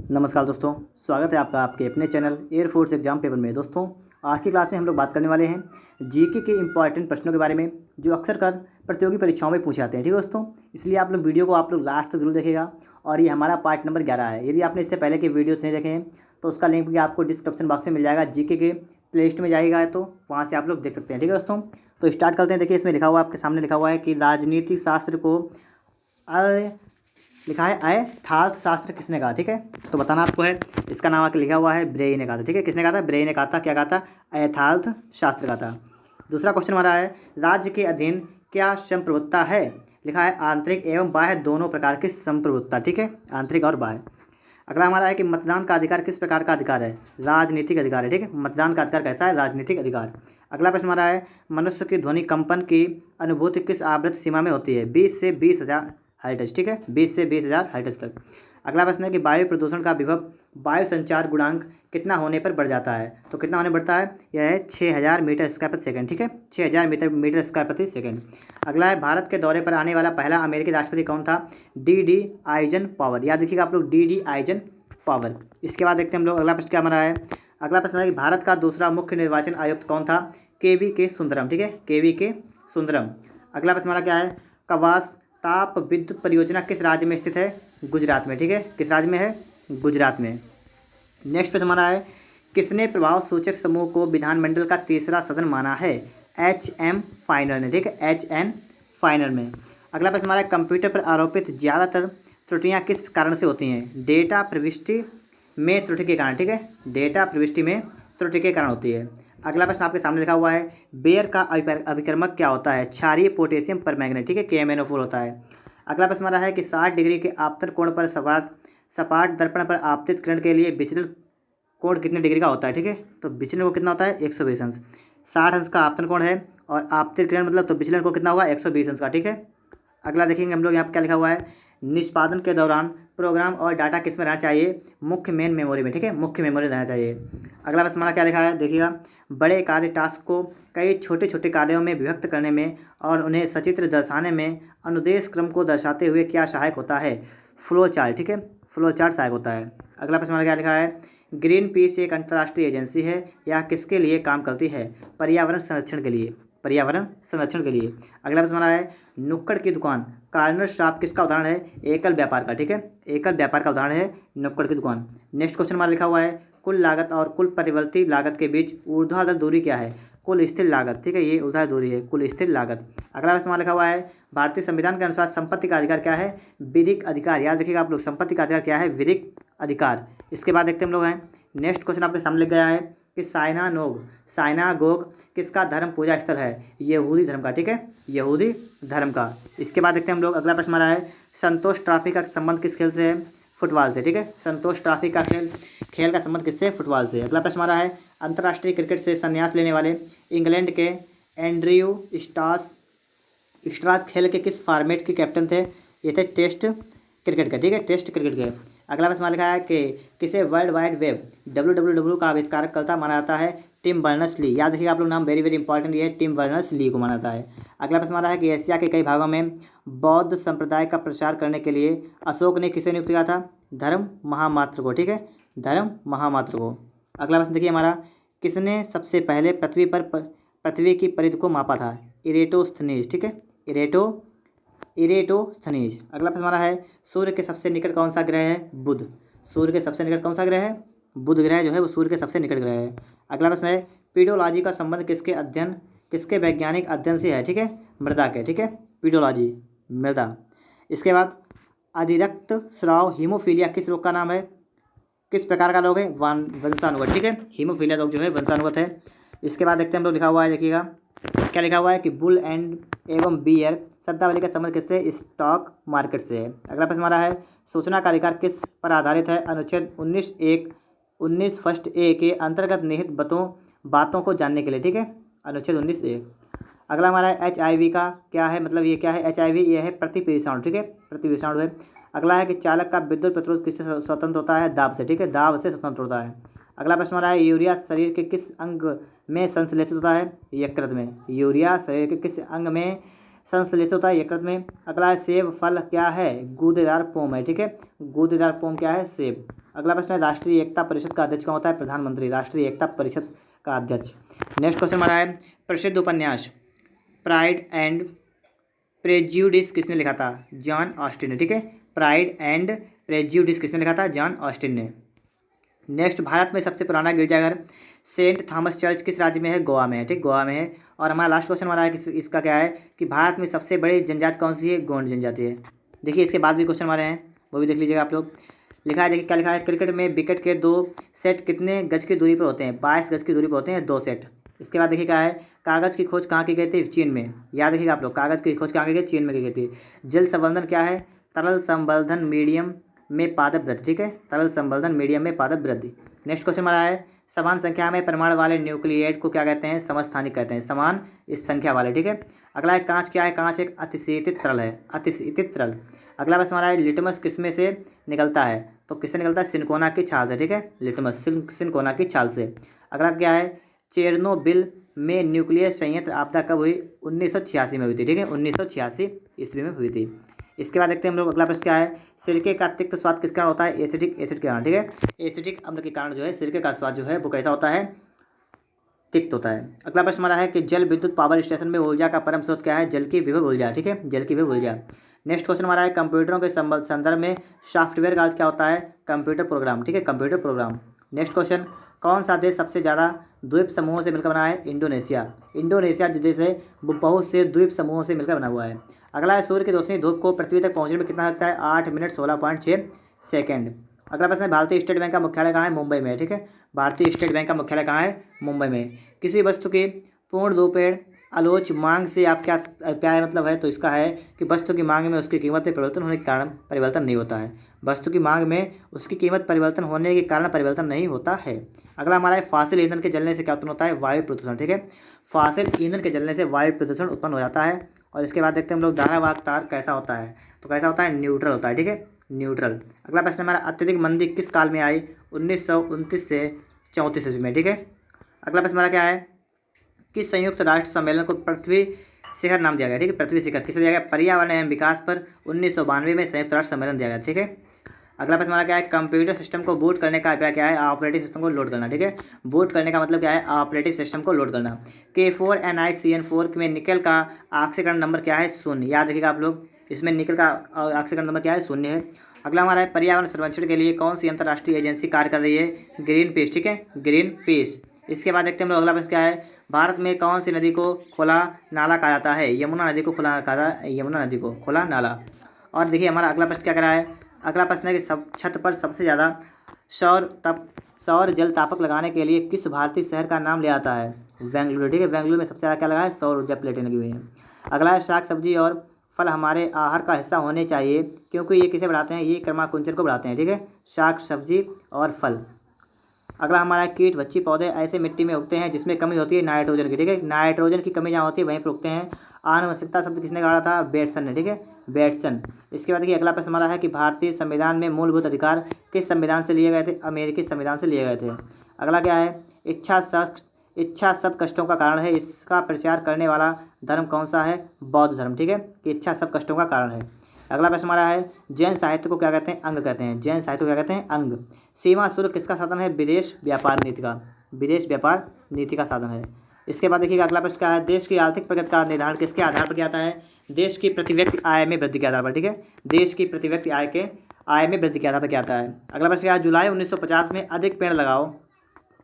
नमस्कार दोस्तों, स्वागत है आपका आपके अपने चैनल एयरफोर्स एग्जाम पेपर में। दोस्तों, आज की क्लास में हम लोग बात करने वाले हैं जीके के इंपॉर्टेंट प्रश्नों के बारे में जो अक्सर कर प्रतियोगी परीक्षाओं में पूछे जाते हैं। ठीक है दोस्तों, इसलिए आप लोग वीडियो को आप लोग लास्ट तक जरूर देखिएगा। और ये हमारा पार्ट नंबर 11 है। यदि आपने इससे पहले के वीडियोस नहीं देखे हैं तो उसका लिंक भी आपको डिस्क्रिप्शन बॉक्स में मिल जाएगा। जीके के प्ले लिस्ट में जाएगा तो वहाँ से आप लोग देख सकते हैं। ठीक है दोस्तों, तो स्टार्ट करते हैं। देखिए, इसमें लिखा हुआ आपके सामने लिखा हुआ है कि राजनीतिक शास्त्र को लिखा है अर्थार्थ शास्त्र किसने कहा। ठीक है, तो बताना आपको है। इसका नाम आके लिखा हुआ है ब्रेई ने कहा था। ठीक है, किसने कहा था? ब्रेई ने कहा था। क्या कहा था? अर्थार्थ शास्त्र का था। दूसरा क्वेश्चन हमारा है राज्य के अधीन क्या संप्रभुता है। लिखा है आंतरिक एवं बाह्य दोनों प्रकार की संप्रभुता। ठीक है, आंतरिक और बाह्य। अगला हमारा है कि मतदान का अधिकार किस प्रकार का अधिकार है? राजनीतिक अधिकार है। ठीक है, मतदान का अधिकार कैसा है? राजनीतिक अधिकार। अगला प्रश्न हमारा है मनुष्य की ध्वनि कंपन की अनुभूति किस आवृत्ति सीमा में होती है? 20 से 20,000 हर्ट्ज। ठीक है, 20 से 20,000 हर्ट्ज तक। अगला प्रश्न है कि वायु प्रदूषण का विभव वायु संचार गुणांक कितना होने पर बढ़ जाता है? तो कितना होने बढ़ता है? यह है 6,000 मीटर स्क्वायर प्रति सेकंड। ठीक है, 6,000 मीटर स्क्वायर प्रति सेकंड। अगला है भारत के दौरे पर आने वाला पहला अमेरिकी राष्ट्रपति कौन था? D eigen power. याद रखिएगा आप लोग, डी आइजन पावर। इसके बाद देखते हैं हम लोग अगला प्रश्न क्या हमारा है। अगला प्रश्न है कि भारत का दूसरा मुख्य निर्वाचन आयुक्त कौन था? के सुंदरम। ठीक है, के सुंदरम। अगला प्रश्न हमारा क्या है? कवास ताप विद्युत परियोजना किस राज्य में स्थित है? गुजरात में। ठीक है, किस राज्य में है? गुजरात में। नेक्स्ट प्रश्न हमारा है किसने प्रभाव सूचक समूह को विधानमंडल का तीसरा सदन माना है? HM फाइनल ने। ठीक है, HN फाइनल में। अगला प्रश्न हमारा कंप्यूटर पर आरोपित ज़्यादातर त्रुटियां किस कारण से होती हैं? डेटा प्रविष्टि में त्रुटि के कारण। ठीक है, डेटा प्रविष्टि में त्रुटि के कारण होती है। अगला प्रश्न आपके सामने लिखा हुआ है बेयर का अभिकर्मक क्या होता है? क्षारीय पोटेशियम परमैंगनेट। ठीक है, KMnO4 होता है। अगला प्रश्न हमारा है कि 60 डिग्री के आपतन कोण पर सपाट दर्पण पर आपतित किरण के लिए विचलन कोण कितने डिग्री का होता है? ठीक है, तो विचलन कोण कितना होता है? 120 अंश। 60 अंश का आपतन कोण है और आपतित किरण मतलब तो विचलन कोण कितना होगा? 120 अंश का। ठीक है, अगला देखेंगे हम लोग यहाँ पर क्या लिखा हुआ है निष्पादन के दौरान प्रोग्राम और डाटा किस में रहना चाहिए? मुख्य मेन मेमोरी में। ठीक है, मुख्य मेमोरी रहना चाहिए। अगला प्रश्न हमारा क्या लिखा है देखिएगा बड़े कार्य टास्क को कई छोटे छोटे कार्यों में विभक्त करने में और उन्हें सचित्र दर्शाने में अनुदेश क्रम को दर्शाते हुए क्या सहायक होता है? Flow chart. ठीक है, फ्लो चार्ट सहायक होता है। अगला प्रश्न हमारा क्या लिखा है ग्रीन पीस एक अंतर्राष्ट्रीय एजेंसी है। यह किसके लिए काम करती है? पर्यावरण संरक्षण के लिए। पर्यावरण संरक्षण के लिए। अगला प्रश्न हमारा है नुक्कड़ की दुकान कार्नर शॉप किसका उदाहरण है? एकल व्यापार का। ठीक है, एकल व्यापार का उदाहरण है नुक्कड़ की दुकान। नेक्स्ट क्वेश्चन हमारा लिखा हुआ है कुल लागत और कुल परिवर्ती लागत के बीच ऊर्ध्वाधर दूरी क्या है? कुल स्थिर लागत। ठीक है, ये ऊर्ध्वाधर दूरी है, कुल स्थिर लागत। अगला प्रश्न हमारा लिखा हुआ है भारतीय संविधान के अनुसार संपत्ति का अधिकार क्या है? विधिक अधिकार। याद रखिएगा आप लोग, संपत्ति का अधिकार क्या है? विधिक अधिकार। इसके बाद देखते हैं हम लोग हैं नेक्स्ट क्वेश्चन आपके सामने लिख गया है कि साइनागोग किसका धर्म पूजा स्थल है? यहूदी धर्म का। ठीक है, यहूदी धर्म का। इसके बाद देखते हैं हम लोग अगला प्रश्न हमारा है संतोष ट्रॉफी का संबंध किस खेल से है? फुटबॉल से। ठीक है, संतोष ट्रॉफी का खेल का संबंध किससे? फुटबॉल से। अगला प्रश्न हमारा है अंतर्राष्ट्रीय क्रिकेट से संन्यास लेने वाले इंग्लैंड के एंड्रयू स्टास खेल के किस फॉर्मेट के कैप्टन थे? ये थे टेस्ट क्रिकेट के। ठीक है, टेस्ट क्रिकेट के। अगला प्रश्न लिखा है कि किसे वर्ल्ड वाइड वेब WWW का आविष्कारकर्ता माना जाता है? Tim Berners Lee. याद रखिएगा आप लोग नाम, वेरी वेरी इंपॉर्टेंट, ये है टिम बर्नर्स ली को माना जाता है। अगला प्रश्न हमारा है कि एशिया के कई भागों में बौद्ध संप्रदाय का प्रचार करने के लिए अशोक ने किसे नियुक्त किया था? धर्म महामात्र को। ठीक है, धर्म महामात्र को। अगला प्रश्न देखिए हमारा किसने सबसे पहले पृथ्वी की परिधि को मापा था? इरेटोस्थनीज। ठीक है, इरेटोस्थनीज। अगला प्रश्न हमारा है सूर्य के सबसे निकट कौन सा ग्रह है? बुध। सूर्य के सबसे निकट कौन सा ग्रह है? बुध ग्रह जो है वो सूर्य के सबसे निकट ग्रह है। अगला प्रश्न है पीडोलॉजी का संबंध किसके वैज्ञानिक अध्ययन से है? ठीक है, मृदा के। ठीक है, पीडोलॉजी मृदा। इसके बाद अधिरक्त स्राव हीमोफीलिया किस रोग का नाम है? किस प्रकार का रोग है? वंशानुगत। ठीक है, हीमोफीलिया रोग जो है वंशानुगत है। इसके बाद देखते हैं हम लोग लिखा हुआ है देखिएगा क्या लिखा हुआ है कि बुल एंड एवं बियर शब्दावली का संबंध किससे? स्टॉक मार्केट से है। अगला प्रश्न हमारा है सूचना का अधिकार किस पर आधारित है? अनुच्छेद 19 फर्स्ट ए के अंतर्गत निहित बातों को जानने के लिए। ठीक है, अनुच्छेद 19A। अगला हमारा है HIV का क्या है? मतलब ये क्या है? HIV ये है प्रतिविषाणु। ठीक है, प्रतिविषाणु है। अगला है कि चालक का विद्युत प्रतिरोध किससे स्वतंत्र होता है? दाब से। ठीक है, दाब से स्वतंत्र होता है। अगला प्रश्न हमारा है यूरिया शरीर के किस अंग में संश्लेषित होता है? यकृत में। यूरिया शरीर के किस अंग में संश्लेषित होता है? यकृत में। अगला है सेब फल क्या है? गूदेदार पोम है। ठीक है, गूदेदार पोम क्या है? सेब। अगला प्रश्न है राष्ट्रीय एकता परिषद का अध्यक्ष कौन होता है? प्रधानमंत्री राष्ट्रीय एकता परिषद का अध्यक्ष। नेक्स्ट क्वेश्चन हमारा है प्रसिद्ध उपन्यास प्राइड एंड प्रेज्यूडिस किसने लिखा था? जॉन ऑस्टिन ने। ठीक है, प्राइड एंड प्रेज्यूडिस किसने लिखा था? जॉन ऑस्टिन ने। नेक्स्ट, भारत में सबसे पुराना गिरजाघर सेंट थॉमस चर्च किस राज्य में है? गोवा में है। ठीक, गोवा में है। और हमारा लास्ट क्वेश्चन हमारा है कि इसका क्या है कि भारत में सबसे बड़ी जनजाति कौन सी है? गोंड जनजाति है। देखिए इसके बाद भी क्वेश्चन हमारे हैं, वो भी देख लीजिएगा आप लोग। लिखा है, देखिए क्या लिखा है, क्रिकेट में विकेट के 2 सेट कितने गज की दूरी पर होते हैं? 22 गज की दूरी पर होते हैं 2 सेट। इसके बाद देखिए क्या है, कागज़ की खोज कहाँ की गई थी? चीन में। याद रखिएगा आप लोग, कागज़ की खोज कहाँ की गई? चीन में की गई थी। जल संवर्धन क्या है? तरल संवर्धन मीडियम में पादप वृद्धि। ठीक है, तरल संवर्धन मीडियम में पादप वृद्धि। नेक्स्ट क्वेश्चन हमारा है समान संख्या में परमाणु वाले न्यूक्लिएट को क्या कहते हैं? समस्थानिक कहते हैं, समान इस संख्या वाले। ठीक है, अगला है कांच क्या है? कांच एक अतिशीतित तरल है, अतिशीतित तरल। अगला बस हमारा है लिटमस किसमें से निकलता है? तो किससे निकलता है? सिनकोना की छाल से। ठीक है, लिटमस सिनकोना की छाल से। अगला क्या है चेरनोबिल में न्यूक्लियर संयंत्र आपदा कब हुई? 1986 में हुई थी। ठीक है, 1986 ईस्वी में हुई थी। इसके बाद देखते हैं हम लोग अगला प्रश्न क्या है, सिरके का तिक्त स्वाद किस कारण होता है? एसिडिक एसिड के कारण। ठीक है, एसिडिक अम्ल के कारण जो है सिरके का स्वाद जो है वो कैसा होता है? तिक्त होता है। अगला प्रश्न हमारा है कि जल विद्युत पावर स्टेशन में ऊर्जा का परम स्रोत क्या है? जल की विभव ऊर्जा। ठीक है, जल की विभव ऊर्जा। नेक्स्ट क्वेश्चन हमारा है कंप्यूटरों के संदर्भ में सॉफ्टवेयर का अर्थ क्या होता है? Computer program. ठीक है, कंप्यूटर प्रोग्राम। नेक्स्ट क्वेश्चन, कौन सा देश सबसे ज़्यादा द्वीप समूहों से मिलकर बना है? इंडोनेशिया। इंडोनेशिया जो देश है वो बहुत से द्वीप समूहों से मिलकर बना हुआ है। अगला है सूर्य की रोशनी धूप को पृथ्वी तक पहुंचने में कितना लगता है? 8 मिनट 16.6 सेकंड। अगला प्रश्न है भारतीय स्टेट बैंक का मुख्यालय कहाँ है? मुंबई में। ठीक है, भारतीय स्टेट बैंक का मुख्यालय कहाँ है? मुंबई में। किसी वस्तु की पूर्ण दोपहर आलोच मांग से आप क्या क्या मतलब है? तो इसका है कि वस्तु की मांग में उसकी कीमत में परिवर्तन होने के कारण परिवर्तन नहीं होता है। वस्तु की मांग में उसकी कीमत परिवर्तन होने के कारण परिवर्तन नहीं होता है। अगला हमारा है फॉसिल ईंधन के जलने से क्या उत्पन्न होता है? वायु प्रदूषण। ठीक है, फॉसिल ईंधन के जलने से वायु प्रदूषण उत्पन्न हो जाता है। और इसके बाद देखते हैं हम लोग धारावाहक तार कैसा होता है? तो कैसा होता है? न्यूट्रल होता है। ठीक है, न्यूट्रल। अगला प्रश्न हमारा अत्यधिक मंदी किस काल में आई? 1929 से 34 ईस्वी में। ठीक है, अगला प्रश्न हमारा क्या है किस संयुक्त राष्ट्र सम्मेलन को पृथ्वी शिखर नाम दिया गया? ठीक है, पृथ्वी शिखर किसे दिया गया? पर्यावरण एवं विकास पर 1992 में संयुक्त राष्ट्र सम्मेलन दिया गया। ठीक है, अगला प्रश्न हमारा क्या है कंप्यूटर सिस्टम को बूट करने का अभिप्राय क्या है? ऑपरेटिंग सिस्टम को लोड करना। ठीक है, बूट करने का मतलब क्या है? ऑपरेटिंग सिस्टम को लोड करना। K4NiCN4 में निकल का ऑक्सीकरण नंबर क्या है? 0। याद रखिएगा आप लोग, इसमें निकल का ऑक्सीकरण नंबर क्या है? 0 है। अगला हमारा है पर्यावरण संरक्षण के लिए कौन सी अंतर्राष्ट्रीय एजेंसी कार्य कर रही है? Green peas. ठीक है, ग्रीन पीस। इसके बाद देखते हैं हम लोग अगला प्रश्न क्या है भारत में कौन सी नदी को खुला नाला कहा जाता है? यमुना नदी को खुला कहा जाता है, यमुना नदी को खुला नाला। और देखिए हमारा अगला प्रश्न क्या करा है, अगला प्रश्न है कि सब छत पर सबसे ज़्यादा सौर जल तापक लगाने के लिए किस भारतीय शहर का नाम लिया जाता है? बेंगलुरु। ठीक है, बेंगलुरु में सबसे ज़्यादा क्या लगा है? सौर ऊर्जा प्लेटें लगी हुई हैं। अगला है शाक सब्जी और फल हमारे आहार का हिस्सा होने चाहिए क्योंकि ये किसे बढ़ाते हैं? ये क्रमाकुंचन को बढ़ाते हैं। ठीक है, शाक सब्जी और फल। अगला हमारा कीट बच्ची पौधे ऐसे मिट्टी में उगते हैं जिसमें कमी होती है नाइट्रोजन की। ठीक है, नाइट्रोजन की कमी जहाँ होती है वहीं पर उगते हैं। आनुवंशिकता शब्द किसने कहा था? बेटसन ने। ठीक है, बेटसन। इसके बाद देखिए अगला प्रश्न हमारा है कि भारतीय संविधान में मूलभूत अधिकार किस संविधान से लिए गए थे? अमेरिकी संविधान से लिए गए थे। अगला क्या है इच्छा सब कष्टों का कारण है, इसका प्रचार करने वाला धर्म कौन सा है? बौद्ध धर्म। ठीक है, कि इच्छा सब कष्टों का कारण है। अगला प्रश्न हमारा है जैन साहित्य को क्या कहते हैं? अंग कहते हैं। जैन साहित्य को क्या कहते हैं? अंग। सीमा शुल्क किसका साधन है? विदेश व्यापार नीति का। विदेश व्यापार नीति का साधन है। इसके बाद देखिएगा अगला प्रश्न क्या है देश की आर्थिक प्रगति का निर्धारण किसके आधार पर किया जाता है? देश की प्रति व्यक्ति आय में वृद्धि के आधार पर। ठीक है, देश की प्रति व्यक्ति आय में वृद्धि के आधार पर किया जाता है। अगला प्रश्न क्या है जुलाई 1950 में अधिक पेड़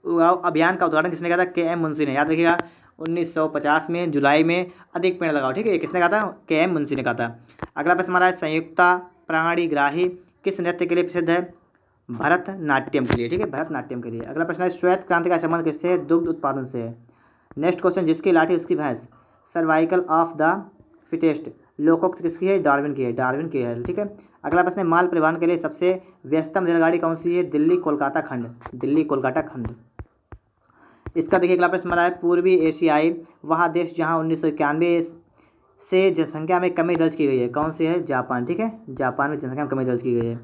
उगाओ अभियान का उद्घाटन किसने किया था? के एम मुंशी ने। याद रखिएगा 1950 में जुलाई में अधिक पेड़ लगाओ। ठीक है, किसने कहा था? के एम मुंशी ने कहा था। अगला प्रश्न हमारा है संयुक्ता प्राणिग्राही किस नृत्य के लिए प्रसिद्ध है? भरतनाट्यम के लिए। ठीक है, भरतनाट्यम के लिए। अगला प्रश्न है श्वेत क्रांति का संबंध किससे है? दुग्ध उत्पादन से है। नेक्स्ट क्वेश्चन जिसकी लाठी उसकी भैंस सर्वाइकल ऑफ द फिटेस्ट लोकोक्त किसकी है? डार्विन की है। डार्विन की है। ठीक है, अगला प्रश्न है माल परिवहन के लिए सबसे व्यस्तम रेलगाड़ी कौन सी है? दिल्ली कोलकाता खंड। दिल्ली कोलकाता खंड। इसका देखिए अगला प्रश्न हमारा है पूर्वी एशियाई वह देश जहां 1991 से जनसंख्या में कमी दर्ज की गई है कौन सी है? जापान। ठीक है, जापान में जनसंख्या में कमी दर्ज की गई है।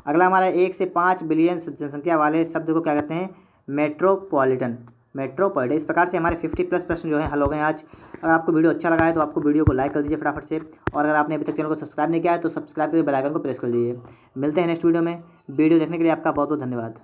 अगला हमारा 1 से 5 बिलियन जनसंख्या वाले शब्द को क्या कहते हैं? मेट्रोपॉलिटन। मेट्रोपॉलिटन। इस प्रकार से हमारे 50+ प्रश्न जो है हल हो गए आज। अगर आपको वीडियो अच्छा लगा है तो आपको वीडियो को लाइक कर दीजिए फटाफट से, और अगर आपने अभी तक चैनल को सब्सक्राइब नहीं किया है तो सब्सक्राइब करके बेल आइकन को प्रेस कर दीजिए। मिलते हैं नेक्स्ट वीडियो में। वीडियो देखने के लिए आपका बहुत बहुत धन्यवाद।